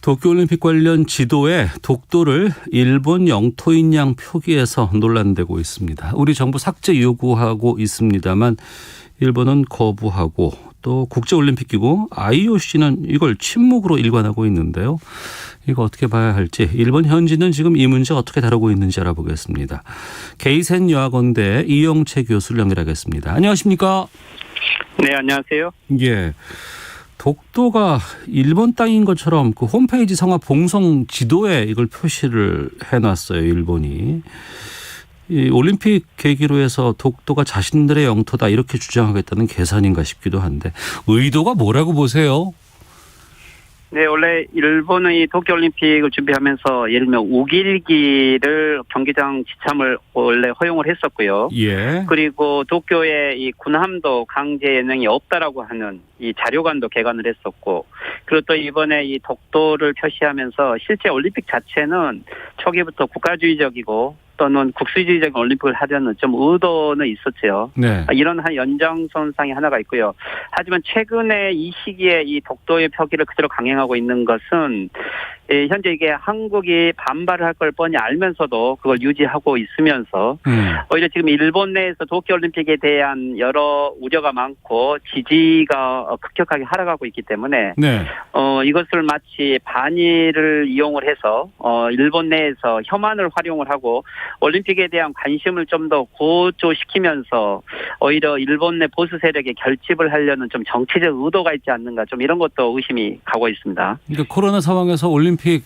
도쿄올림픽 관련 지도에 독도를 일본 영토인 양 표기해서 논란되고 있습니다. 우리 정부 삭제 요구하고 있습니다만 일본은 거부하고 또 국제올림픽기구 IOC는 이걸 침묵으로 일관하고 있는데요. 이거 어떻게 봐야 할지 일본 현지는 지금 이 문제 어떻게 다루고 있는지 알아보겠습니다. 게이센 여학원대 이영채 교수를 연결하겠습니다. 안녕하십니까? 네, 안녕하세요. 예. 독도가 일본 땅인 것처럼 그 홈페이지 성화 봉송 지도에 이걸 표시를 해놨어요, 일본이. 이 올림픽 계기로 해서 독도가 자신들의 영토다 이렇게 주장하겠다는 계산인가 싶기도 한데 의도가 뭐라고 보세요? 네, 원래 일본의 도쿄올림픽을 준비하면서 예를 들면 우길기를 경기장 지참을 원래 허용을 했었고요. 예. 그리고 도쿄에 이 군함도 강제 연행이 없다라고 하는 이 자료관도 개관을 했었고, 그리고 또 이번에 이 독도를 표시하면서 실제 올림픽 자체는 초기부터 국가주의적이고 또는 국수주의적인 올림픽을 하려는 좀 의도는 있었죠. 네. 이런 한 연장선상이 하나가 있고요. 하지만 최근에 이 시기에 이 독도의 표기를 그대로 강행하고 있는 것은 현재 이게 한국이 반발을 할 걸 뻔히 알면서도 그걸 유지하고 있으면서 오히려 지금 일본 내에서 도쿄올림픽에 대한 여러 우려가 많고 지지가 급격하게 하락하고 있기 때문에 네. 이것을 마치 반일을 이용을 해서 일본 내에서 혐한을 활용을 하고 올림픽에 대한 관심을 좀 더 고조시키면서 오히려 일본 내 보수 세력에 결집을 하려는 좀 정치적 의도가 있지 않는가, 좀 이런 것도 의심이 가고 있습니다. 그러니까 코로나 상황에서 올림픽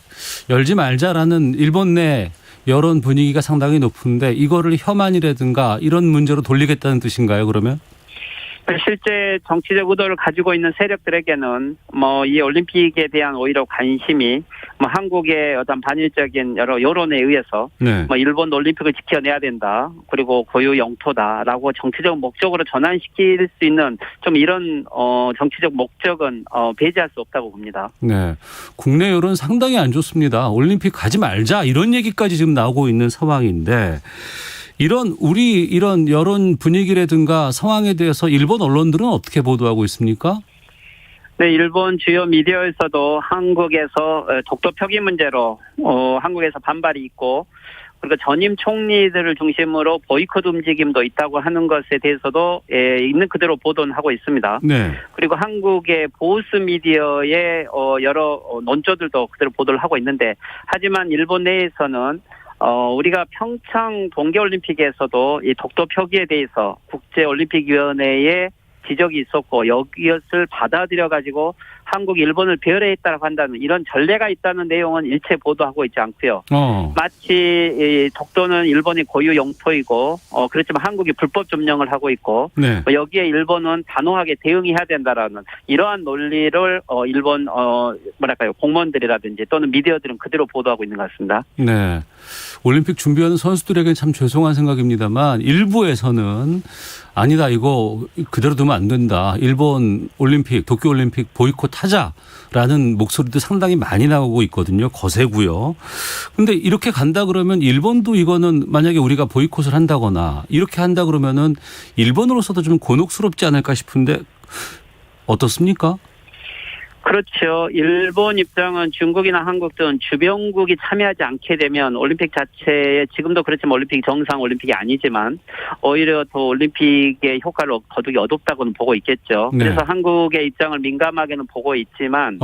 열지 말자라는 일본 내 여론 분위기가 상당히 높은데 이거를 혐한이라든가 이런 문제로 돌리겠다는 뜻인가요, 그러면? 실제 정치적 의도를 가지고 있는 세력들에게는 이 올림픽에 대한 오히려 관심이 한국의 어떤 반일적인 여러 여론에 의해서 네. 일본 올림픽을 지켜내야 된다, 그리고 고유 영토다라고 정치적 목적으로 전환시킬 수 있는 좀 이런 정치적 목적은 배제할 수 없다고 봅니다. 네, 국내 여론 상당히 안 좋습니다. 올림픽 가지 말자 이런 얘기까지 지금 나오고 있는 상황인데 이런 여론 분위기라든가 상황에 대해서 일본 언론들은 어떻게 보도하고 있습니까? 네, 일본 주요 미디어에서도 한국에서 독도 표기 문제로 한국에서 반발이 있고, 그리고 전임 총리들을 중심으로 보이콧 움직임도 있다고 하는 것에 대해서도 있는 그대로 보도는 하고 있습니다. 네. 그리고 한국의 보수 미디어의 여러 논조들도 그대로 보도를 하고 있는데, 하지만 일본 내에서는 우리가 평창 동계올림픽에서도 이 독도 표기에 대해서 국제올림픽위원회에 지적이 있었고 여기것을 받아들여가지고 한국이 일본을 배려했다고 한다는 이런 전례가 있다는 내용은 일체 보도하고 있지 않고요. 마치 이 독도는 일본의 고유 영토이고 그렇지만 한국이 불법 점령을 하고 있고 네. 여기에 일본은 단호하게 대응해야 된다라는 이러한 논리를 일본 공무원들이라든지 또는 미디어들은 그대로 보도하고 있는 것 같습니다. 네. 올림픽 준비하는 선수들에게는 참 죄송한 생각입니다만 일부에서는 아니다, 이거 그대로 두면 안 된다, 일본 올림픽 도쿄올림픽 보이콧하자라는 목소리도 상당히 많이 나오고 있거든요. 거세고요. 그런데 이렇게 간다 그러면 일본도 이거는 만약에 우리가 보이콧을 한다거나 이렇게 한다 그러면은 일본으로서도 좀 곤혹스럽지 않을까 싶은데 어떻습니까? 그렇죠. 일본 입장은 중국이나 한국 등 주변국이 참여하지 않게 되면 올림픽 자체에 지금도 그렇지만 올림픽이 정상 올림픽이 아니지만 오히려 더 올림픽의 효과를 거두기 어렵다고는 보고 있겠죠. 네. 그래서 한국의 입장을 민감하게는 보고 있지만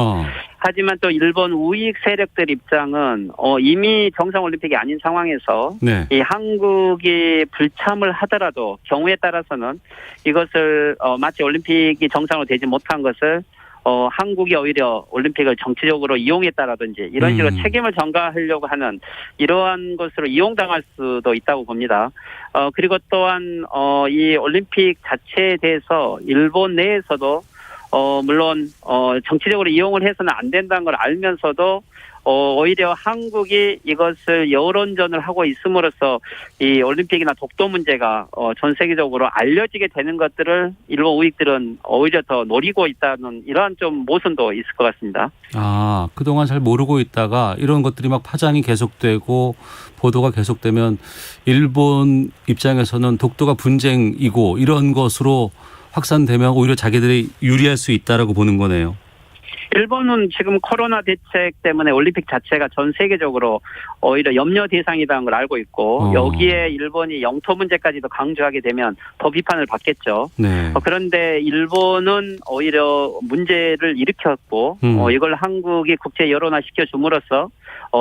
하지만 또 일본 우익 세력들 입장은 이미 정상 올림픽이 아닌 상황에서 네. 이 한국이 불참을 하더라도 경우에 따라서는 이것을 마치 올림픽이 정상으로 되지 못한 것을 한국이 오히려 올림픽을 정치적으로 이용했다라든지 이런 식으로 책임을 전가하려고 하는 이러한 것으로 이용당할 수도 있다고 봅니다. 그리고 또한 이 올림픽 자체에 대해서 일본 내에서도 물론 정치적으로 이용을 해서는 안 된다는 걸 알면서도 오히려 한국이 이것을 여론전을 하고 있음으로써 이 올림픽이나 독도 문제가 전 세계적으로 알려지게 되는 것들을 일본 우익들은 오히려 더 노리고 있다는 이러한 좀 모순도 있을 것 같습니다. 아, 그동안 잘 모르고 있다가 이런 것들이 막 파장이 계속되고 보도가 계속되면 일본 입장에서는 독도가 분쟁이고 이런 것으로 확산되면 오히려 자기들이 유리할 수 있다라고 보는 거네요. 일본은 지금 코로나 대책 때문에 올림픽 자체가 전 세계적으로 오히려 염려 대상이라는 걸 알고 있고 여기에 일본이 영토 문제까지도 강조하게 되면 더 비판을 받겠죠. 네. 그런데 일본은 오히려 문제를 일으켰고 이걸 한국이 국제 여론화 시켜줌으로써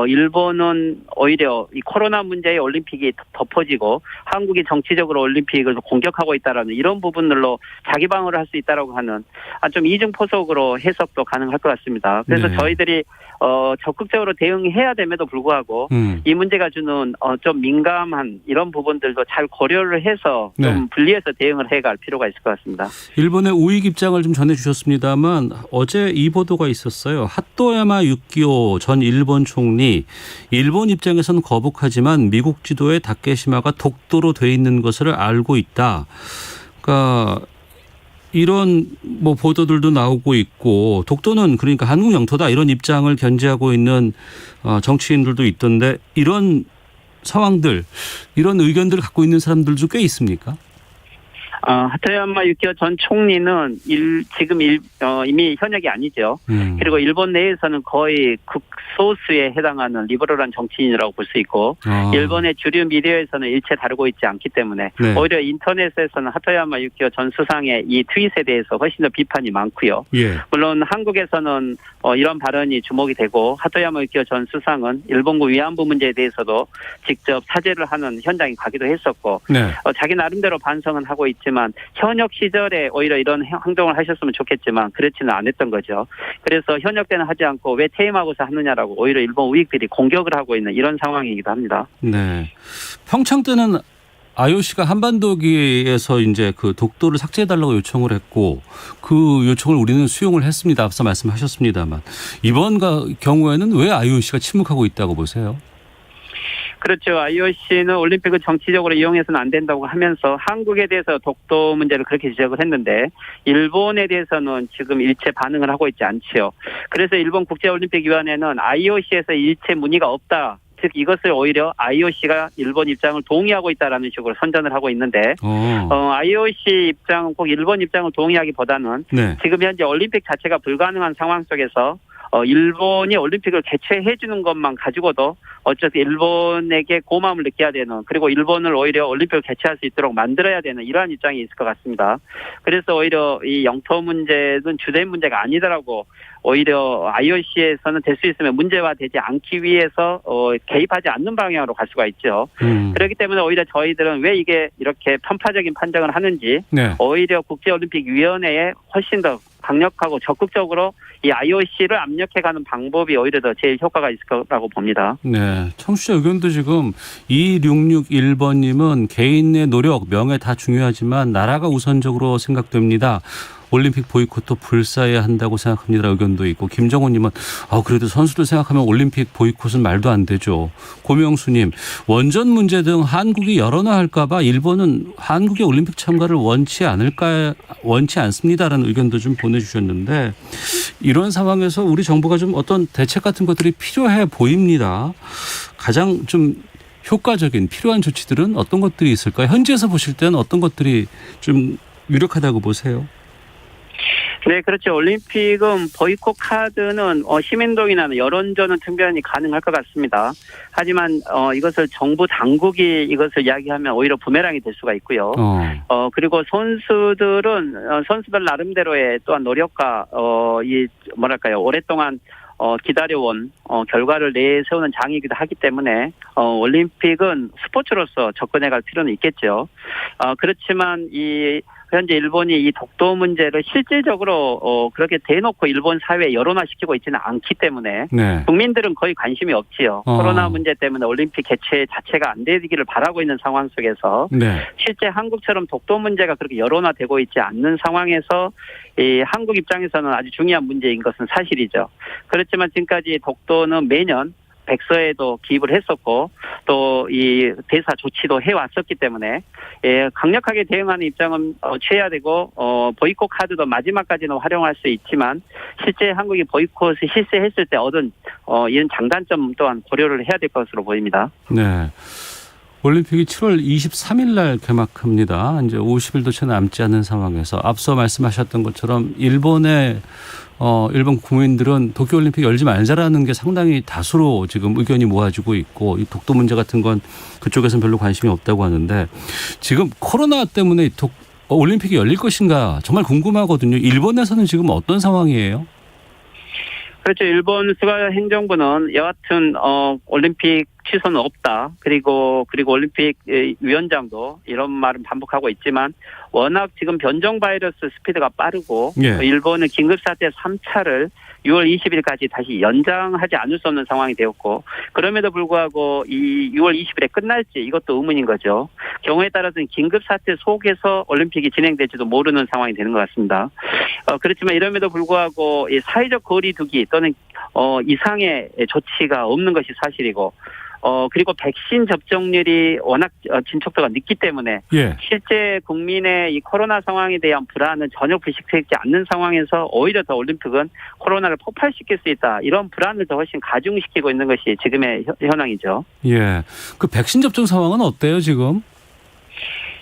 일본은 오히려 이 코로나 문제의 올림픽이 덮어지고 한국이 정치적으로 올림픽을 공격하고 있다라는 이런 부분들로 자기 방어를 할 수 있다라고 하는 좀 이중포석으로 해석도 가능할 것 같습니다. 그래서 네. 저희들이 적극적으로 대응해야 됨에도 불구하고 이 문제가 주는 좀 민감한 이런 부분들도 잘 고려를 해서 좀 네. 분리해서 대응을 해갈 필요가 있을 것 같습니다. 일본의 우익 입장을 좀 전해주셨습니다만 어제 이 보도가 있었어요. 하토야마 유키오 전 일본 총리, 일본 입장에서는 거북하지만 미국 지도에 다케시마가 독도로 돼 있는 것을 알고 있다. 그러니까 이런 뭐 보도들도 나오고 있고 독도는 그러니까 한국 영토다 이런 입장을 견지하고 있는 정치인들도 있던데 이런 상황들, 이런 의견들을 갖고 있는 사람들도 꽤 있습니까? 하토야마 유키오 전 총리는 지금 이미 현역이 아니죠. 그리고 일본 내에서는 거의 극소수에 해당하는 리버럴한 정치인이라고 볼 수 있고 일본의 주류 미디어에서는 일체 다루고 있지 않기 때문에 네. 오히려 인터넷에서는 하토야마 유키오 전 수상의 이 트윗에 대해서 훨씬 더 비판이 많고요. 예. 물론 한국에서는 이런 발언이 주목이 되고 하토야마 유키오 전 수상은 일본군 위안부 문제에 대해서도 직접 사죄를 하는 현장에 가기도 했었고 네. 자기 나름대로 반성은 하고 있지만 현역 시절에 오히려 이런 행동을 하셨으면 좋겠지만 그렇지는 않았던 거죠. 그래서 현역 때는 하지 않고 왜 퇴임하고서 하느냐라고 오히려 일본 우익들이 공격을 하고 있는 이런 상황이기도 합니다. 네. 평창 때는 IOC가 한반도기에서 이제 그 독도를 삭제해달라고 요청을 했고 그 요청을 우리는 수용을 했습니다. 앞서 말씀하셨습니다만 이번 경우에는 왜 IOC가 침묵하고 있다고 보세요? 그렇죠. IOC는 올림픽을 정치적으로 이용해서는 안 된다고 하면서 한국에 대해서 독도 문제를 그렇게 지적을 했는데 일본에 대해서는 지금 일체 반응을 하고 있지 않지요. 그래서 일본 국제올림픽위원회는 IOC에서 일체 문의가 없다. 즉 이것을 오히려 IOC가 일본 입장을 동의하고 있다라는 식으로 선전을 하고 있는데 IOC 입장은 꼭 일본 입장을 동의하기보다는 네. 지금 현재 올림픽 자체가 불가능한 상황 속에서 일본이 올림픽을 개최해 주는 것만 가지고도 어쨌든 일본에게 고마움을 느껴야 되는 그리고 일본을 오히려 올림픽을 개최할 수 있도록 만들어야 되는 이러한 입장이 있을 것 같습니다. 그래서 오히려 이 영토 문제는 주된 문제가 아니더라고 오히려 IOC에서는 될 수 있으면 문제화되지 않기 위해서 개입하지 않는 방향으로 갈 수가 있죠. 그렇기 때문에 오히려 저희들은 왜 이게 이렇게 편파적인 판정을 하는지 네. 오히려 국제올림픽위원회에 훨씬 더 강력하고 적극적으로 이 IOC를 압력해가는 방법이 오히려 더 제일 효과가 있을 거라고 봅니다. 네. 청취자 의견도 지금 2661번님은 개인의 노력, 명예 다 중요하지만 나라가 우선적으로 생각됩니다. 올림픽 보이콧도 불사해야 한다고 생각합니다. 의견도 있고 김정호님은 그래도 선수들 생각하면 올림픽 보이콧은 말도 안 되죠. 고명수님 원전 문제 등 한국이 열어놔할까 봐 일본은 한국의 올림픽 참가를 원치 않습니다라는 의견도 좀 보내주셨는데 이런 상황에서 우리 정부가 좀 어떤 대책 같은 것들이 필요해 보입니다. 가장 좀 효과적인 필요한 조치들은 어떤 것들이 있을까요? 현지에서 보실 때는 어떤 것들이 좀 유력하다고 보세요? 네, 그렇죠. 올림픽은 보이콧 카드는 시민동의나 여론전은 충분히 가능할 것 같습니다. 하지만 이것을 정부 당국이 이것을 이야기하면 오히려 부메랑이 될 수가 있고요. 그리고 선수들 나름대로의 또한 노력과 오랫동안 기다려온 결과를 내세우는 장이기도 하기 때문에 올림픽은 스포츠로서 접근해갈 필요는 있겠죠. 그렇지만 현재 일본이 이 독도 문제를 실질적으로 그렇게 대놓고 일본 사회에 여론화시키고 있지는 않기 때문에 네. 국민들은 거의 관심이 없지요. 코로나 문제 때문에 올림픽 개최 자체가 안 되기를 바라고 있는 상황 속에서 네. 실제 한국처럼 독도 문제가 그렇게 여론화되고 있지 않는 상황에서 이 한국 입장에서는 아주 중요한 문제인 것은 사실이죠. 그렇지만 지금까지 독도는 매년 백서에도 기입을 했었고 또 이 대사 조치도 해왔었기 때문에 강력하게 대응하는 입장은 취해야 되고 보이콧 카드도 마지막까지는 활용할 수 있지만 실제 한국이 보이콧을 실시했을 때 얻은 이런 장단점 또한 고려를 해야 될 것으로 보입니다. 네. 올림픽이 7월 23일 날 개막합니다. 이제 50일도 채 남지 않은 상황에서 앞서 말씀하셨던 것처럼 일본 국민들은 도쿄올림픽 열지 말자라는 게 상당히 다수로 지금 의견이 모아지고 있고 이 독도 문제 같은 건 그쪽에서는 별로 관심이 없다고 하는데 지금 코로나 때문에 올림픽이 열릴 것인가 정말 궁금하거든요. 일본에서는 지금 어떤 상황이에요? 그렇죠. 일본 스가 행정부는 여하튼 올림픽 취소는 없다. 그리고 올림픽 위원장도 이런 말은 반복하고 있지만 워낙 지금 변종 바이러스 스피드가 빠르고 예. 일본은 긴급사태 3차를 6월 20일까지 다시 연장하지 않을 수 없는 상황이 되었고 그럼에도 불구하고 이 6월 20일에 끝날지 이것도 의문인 거죠. 경우에 따라서는 긴급사태 속에서 올림픽이 진행될지도 모르는 상황이 되는 것 같습니다. 그렇지만 이럼에도 불구하고 이 사회적 거리두기 또는 이상의 조치가 없는 것이 사실이고 그리고 백신 접종률이 워낙 진척도가 늦기 때문에 예. 실제 국민의 이 코로나 상황에 대한 불안은 전혀 불식되지 않는 상황에서 오히려 더 올림픽은 코로나를 폭발시킬 수 있다. 이런 불안을 더 훨씬 가중시키고 있는 것이 지금의 현황이죠. 예. 그 백신 접종 상황은 어때요, 지금?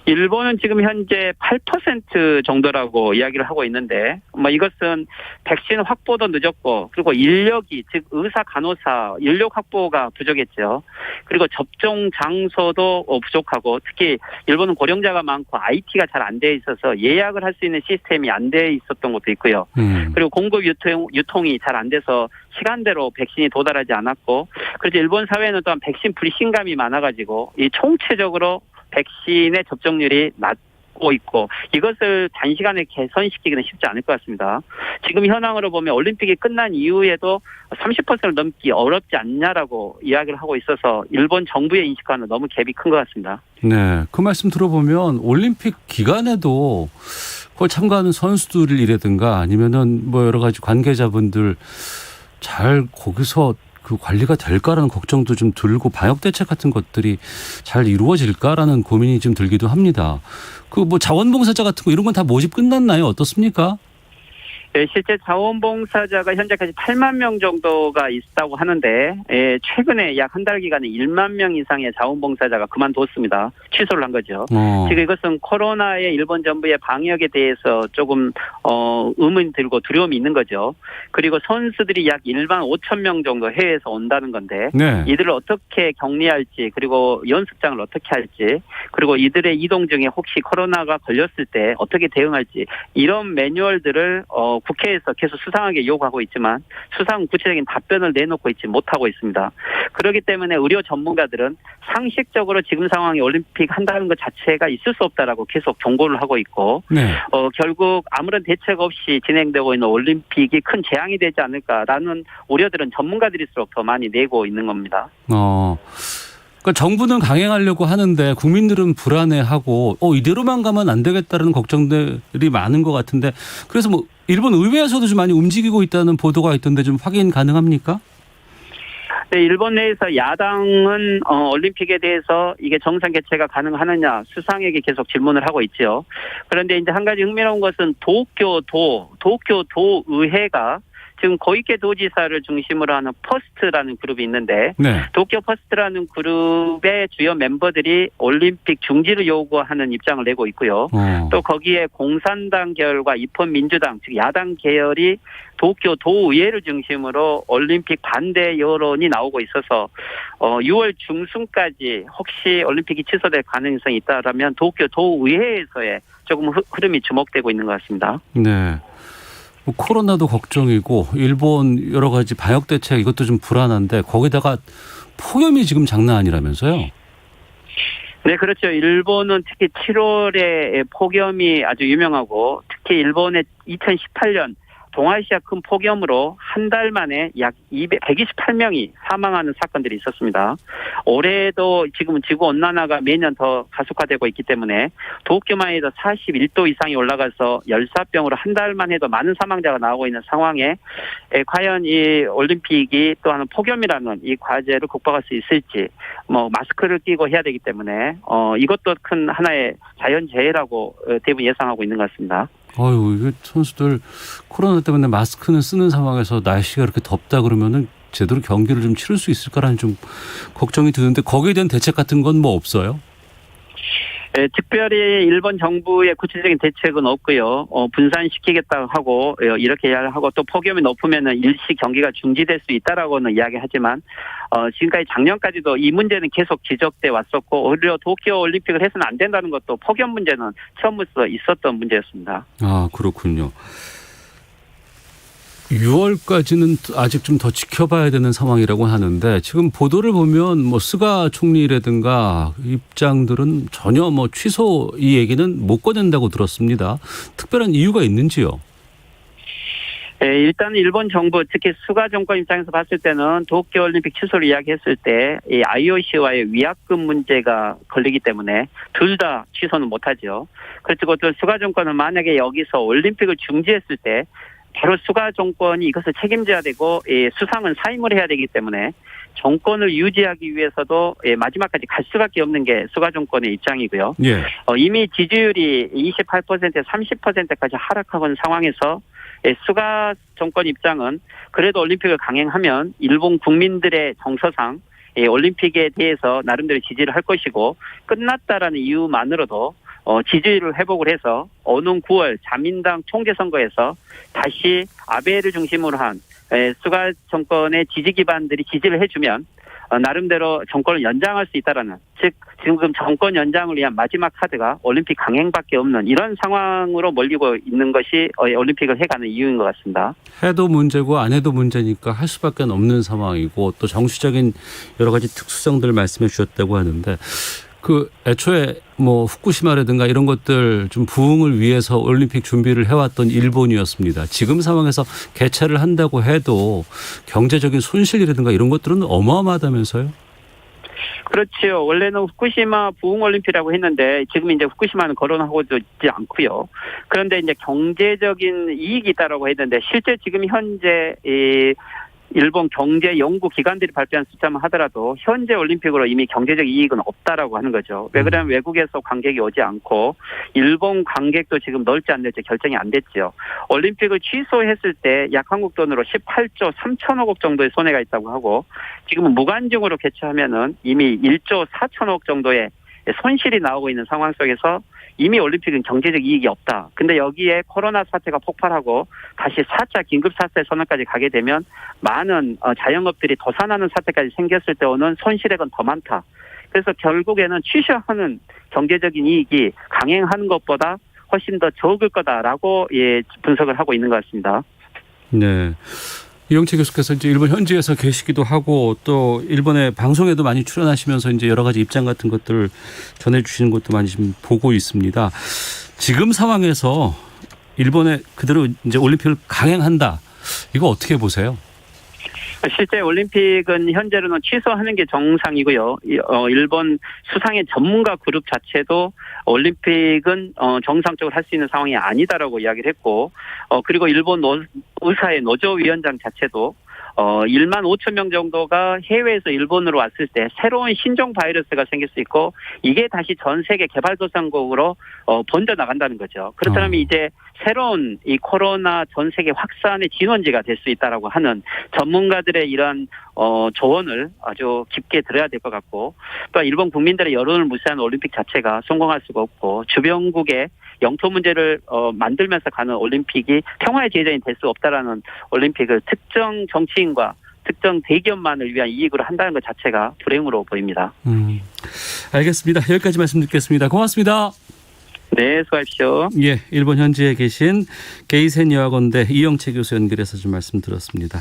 일본은 지금 현재 8% 정도라고 이야기를 하고 있는데 이것은 백신 확보도 늦었고 그리고 인력이 즉 의사 간호사 인력 확보가 부족했죠. 그리고 접종 장소도 부족하고 특히 일본은 고령자가 많고 IT가 잘 안 돼 있어서 예약을 할 수 있는 시스템이 안 돼 있었던 것도 있고요. 그리고 공급 유통이 잘 안 돼서 시간대로 백신이 도달하지 않았고 그래서 일본 사회는 또한 백신 불신감이 많아가지고 이 총체적으로 백신의 접종률이 낮고 있고 이것을 단시간에 개선시키기는 쉽지 않을 것 같습니다. 지금 현황으로 보면 올림픽이 끝난 이후에도 30%를 넘기 어렵지 않냐라고 이야기를 하고 있어서 일본 정부의 인식과는 너무 갭이 큰 것 같습니다. 네, 그 말씀 들어보면 올림픽 기간에도 그걸 참가하는 선수들이라든가 아니면은 뭐 여러 가지 관계자분들 잘 거기서 그 관리가 될까라는 걱정도 좀 들고 방역 대책 같은 것들이 잘 이루어질까라는 고민이 좀 들기도 합니다. 그 뭐 자원봉사자 같은 거 이런 건 다 모집 끝났나요? 어떻습니까? 네, 실제 자원봉사자가 현재까지 8만 명 정도가 있다고 하는데 최근에 약 한 달 기간에 1만 명 이상의 자원봉사자가 그만뒀습니다. 취소를 한 거죠. 지금 이것은 코로나의 일본 정부의 방역에 대해서 조금 의문이 들고 두려움이 있는 거죠. 그리고 선수들이 약 1만 5천 명 정도 해외에서 온다는 건데 네. 이들을 어떻게 격리할지 그리고 연습장을 어떻게 할지 그리고 이들의 이동 중에 혹시 코로나가 걸렸을 때 어떻게 대응할지 이런 매뉴얼들을 국회에서 계속 수상하게 요구하고 있지만 수상 구체적인 답변을 내놓고 있지 못하고 있습니다. 그렇기 때문에 의료 전문가들은 상식적으로 지금 상황에 올림픽 한다는 것 자체가 있을 수 없다라고 계속 경고를 하고 있고 네. Also 아무런 대책 없이 진행되고 있는 올림픽이 큰 재앙이 되지 않을까라는 우려들은 전문가들일수록 더 많이 내고 있는 겁니다. 그러니까 정부는 강행하려고 하는데 국민들은 불안해하고 이대로만 가면 안 되겠다는 걱정들이 많은 것 같은데 그래서 뭐 일본 의회에서도 좀 많이 움직이고 있다는 보도가 있던데 좀 확인 가능합니까? 네, 일본 내에서 야당은 올림픽에 대해서 이게 정상 개최가 가능하느냐 수상에게 계속 질문을 하고 있죠. 그런데 이제 한 가지 흥미로운 것은 도쿄도의회가 지금 고이케 도지사를 중심으로 하는 퍼스트라는 그룹이 있는데 네. 도쿄 퍼스트라는 그룹의 주요 멤버들이 올림픽 중지를 요구하는 입장을 내고 있고요. 또 거기에 공산당 계열과 입헌민주당 즉 야당 계열이 도쿄 도의회를 중심으로 올림픽 반대 여론이 나오고 있어서 6월 중순까지 혹시 올림픽이 취소될 가능성이 있다라면 도쿄 도의회에서의 조금 흐름이 주목되고 있는 것 같습니다. 네. 뭐 코로나도 걱정이고 일본 여러 가지 방역 대책 이것도 좀 불안한데 거기다가 폭염이 지금 장난 아니라면서요? 네, 그렇죠. 일본은 특히 7월에 폭염이 아주 유명하고 특히 일본의 2018년 동아시아 큰 폭염으로 한 달 만에 약 128명이 사망하는 사건들이 있었습니다. 올해도 지금은 지구온난화가 매년 더 가속화되고 있기 때문에 도쿄만 해도 41도 이상이 올라가서 열사병으로 한 달만 해도 많은 사망자가 나오고 있는 상황에 과연 이 올림픽이 또한 폭염이라는 이 과제를 극복할 수 있을지 마스크를 끼고 해야 되기 때문에 이것도 큰 하나의 자연재해라고 대부분 예상하고 있는 것 같습니다. 이게 선수들 코로나 때문에 마스크는 쓰는 상황에서 날씨가 이렇게 덥다 그러면은 제대로 경기를 좀 치를 수 있을까라는 좀 걱정이 드는데 거기에 대한 대책 같은 건 뭐 없어요? 특별히 일본 정부의 구체적인 대책은 없고요. 분산시키겠다고 하고 이렇게 하고 또 폭염이 높으면은 일시 경기가 중지될 수 있다라고는 이야기하지만 지금까지 작년까지도 이 문제는 계속 지적돼 왔었고 오히려 도쿄 올림픽을 해서는 안 된다는 것도 폭염 문제는 처음부터 있었던 문제였습니다. 아, 그렇군요. 6월까지는 아직 좀 더 지켜봐야 되는 상황이라고 하는데 지금 보도를 보면 뭐 스가 총리라든가 입장들은 전혀 뭐 취소 이 얘기는 못 꺼낸다고 들었습니다. 특별한 이유가 있는지요? 일단 일본 정부 특히 스가 정권 입장에서 봤을 때는 도쿄올림픽 취소를 이야기했을 때 이 IOC와의 위약금 문제가 걸리기 때문에 둘 다 취소는 못하죠. 그렇고 또 스가 정권은 만약에 여기서 올림픽을 중지했을 때 바로 스가 정권이 이것을 책임져야 되고 수상은 사임을 해야 되기 때문에 정권을 유지하기 위해서도 마지막까지 갈 수밖에 없는 게 스가 정권의 입장이고요. 예. 이미 지지율이 28%에서 30%까지 하락하고 있는 상황에서 스가 정권 입장은 그래도 올림픽을 강행하면 일본 국민들의 정서상 올림픽에 대해서 나름대로 지지를 할 것이고 끝났다라는 이유만으로도 지지율을 회복을 해서 오는 9월 자민당 총재선거에서 다시 아베를 중심으로 한 스가 정권의 지지 기반들이 지지를 해주면 나름대로 정권을 연장할 수 있다라는 즉 지금 정권 연장을 위한 마지막 카드가 올림픽 강행밖에 없는 이런 상황으로 몰리고 있는 것이 올림픽을 해가는 이유인 것 같습니다. 해도 문제고 안 해도 문제니까 할 수밖에 없는 상황이고 또 정치적인 여러 가지 특수성들 말씀해 주셨다고 하는데 그 애초에 뭐 후쿠시마라든가 이런 것들 좀 부흥을 위해서 올림픽 준비를 해왔던 일본이었습니다. 지금 상황에서 개최를 한다고 해도 경제적인 손실이라든가 이런 것들은 어마어마하다면서요? 그렇죠. 원래는 후쿠시마 부흥올림픽이라고 했는데 지금 이제 후쿠시마는 거론하고 있지 않고요. 그런데 이제 경제적인 이익이 있다라고 했는데 실제 지금 현재 일본 경제 연구 기관들이 발표한 숫자만 하더라도 현재 올림픽으로 이미 경제적 이익은 없다라고 하는 거죠. 왜 그러면 외국에서 관객이 오지 않고 일본 관객도 지금 넣을지 안 넣을지 결정이 안 됐죠. 올림픽을 취소했을 때 약 한국 돈으로 18조 3천억 원 정도의 손해가 있다고 하고 지금은 무관중으로 개최하면은 이미 1조 4천억 정도의 손실이 나오고 있는 상황 속에서 이미 올림픽은 경제적 이익이 없다. 근데 여기에 코로나 사태가 폭발하고 다시 4차 긴급사태 선언까지 가게 되면 많은 자영업들이 도산하는 사태까지 생겼을 때 오는 손실액은 더 많다. 그래서 결국에는 취소하는 경제적인 이익이 강행하는 것보다 훨씬 더 적을 거다라고 분석을 하고 있는 것 같습니다. 네. 이영채 교수께서 이제 일본 현지에서 계시기도 하고 또 일본의 방송에도 많이 출연하시면서 이제 여러 가지 입장 같은 것들을 전해주시는 것도 많이 지금 보고 있습니다. 지금 상황에서 일본에 그대로 이제 올림픽을 강행한다. 이거 어떻게 보세요? 실제 올림픽은 현재로는 취소하는 게 정상이고요. 일본 수상의 전문가 그룹 자체도 올림픽은 정상적으로 할 수 있는 상황이 아니다라고 이야기를 했고, 그리고 일본 의사의 노조위원장 자체도 1만 5천 명 정도가 해외에서 일본으로 왔을 때 새로운 신종 바이러스가 생길 수 있고 이게 다시 전 세계 개발도상국으로 번져 나간다는 거죠. 그렇다면 이제 새로운 이 코로나 전 세계 확산의 진원지가 될 수 있다라고 하는 전문가들의 이런 조언을 아주 깊게 들어야 될 것 같고 또 일본 국민들의 여론을 무시하는 올림픽 자체가 성공할 수가 없고 주변국의 영토 문제를 만들면서 가는 올림픽이 평화의 제전이 될 수 없다라는 올림픽을 특정 정치인과 특정 대기업만을 위한 이익으로 한다는 것 자체가 불행으로 보입니다. 알겠습니다. 여기까지 말씀 듣겠습니다. 고맙습니다. 네, 수고하십시오. 예, 일본 현지에 계신 게이센 여학원대 이영채 교수 연결해서 좀 말씀 들었습니다.